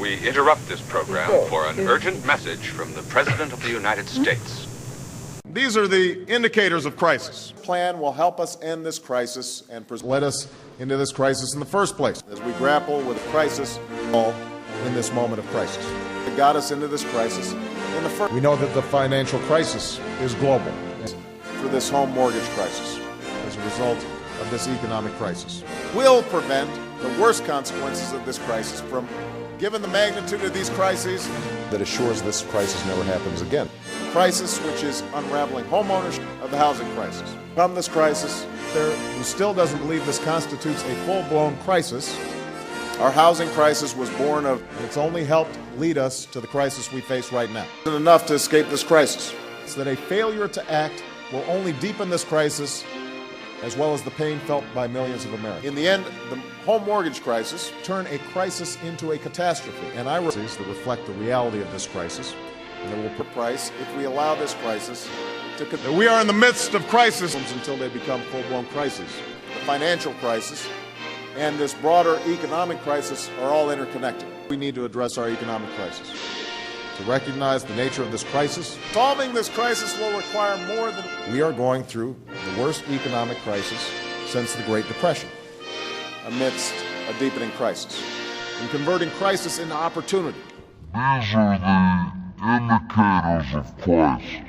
We interrupt this program for an urgent message from the President of the United States. These are the indicators of crisis. Plan will help us end this crisis and led us into this crisis in the first place. as we grapple with the crisis All in this moment of crisis. that got us into this crisis in the first We know that the financial crisis is global for this home mortgage crisis. as a result of this economic crisis. Will prevent the worst consequences of this crisis from, given the magnitude of these crises, that assures this crisis never happens again. the crisis which is unraveling homeownership of the housing crisis. From this crisis, There who still doesn't believe this constitutes a full-blown crisis, our housing crisis was born of it's only helped lead us to the crisis we face right now. isn't enough to escape this crisis. It's that a failure to act will only deepen this crisis as well as the pain felt by millions of Americans. In the end, the home mortgage crisis Turn a crisis into a catastrophe, and I that reflect the reality of this crisis, and there will price if we allow this crisis to that we are in the midst of crises until they become full-blown crises. the financial crisis and this broader economic crisis are all interconnected. We need to address our economic crisis. To recognize the nature of this crisis, Solving this crisis will require more than we are going through the worst economic crisis since the Great Depression. amidst a deepening crisis. In converting crisis into opportunity, These are the indicators of crisis.